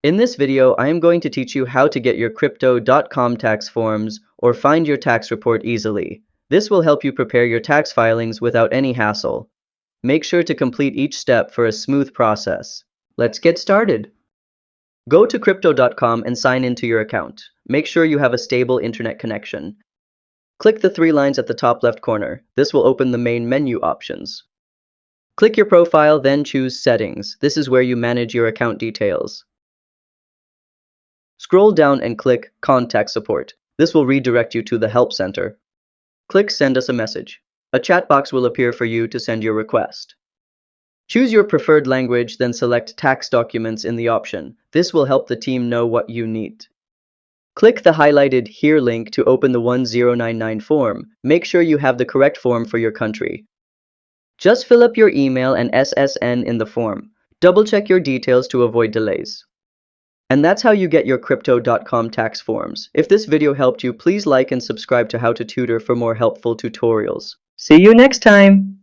In this video, I am going to teach you how to get your Crypto.com tax forms or find your tax report easily. This will help you prepare your tax filings without any hassle. Make sure to complete each step for a smooth process. Let's get started. Go to Crypto.com and sign into your account. Make sure you have a stable internet connection. Click the three lines at the top left corner. This will open the main menu options. Click your profile, then choose Settings. This is where you manage your account details. Scroll down and click Contact Support. This will redirect you to the Help Center. Click Send us a message. A chat box will appear for you to send your request. Choose your preferred language, then select Tax Documents in the option. This will help the team know what you need. Click the highlighted Here link to open the 1099 form. Make sure you have the correct form for your country. Just fill up your email and SSN in the form. Double-check your details to avoid delays. And that's how you get your Crypto.com tax forms. If this video helped you, please like and subscribe to How to Tutor for more helpful tutorials. See you next time!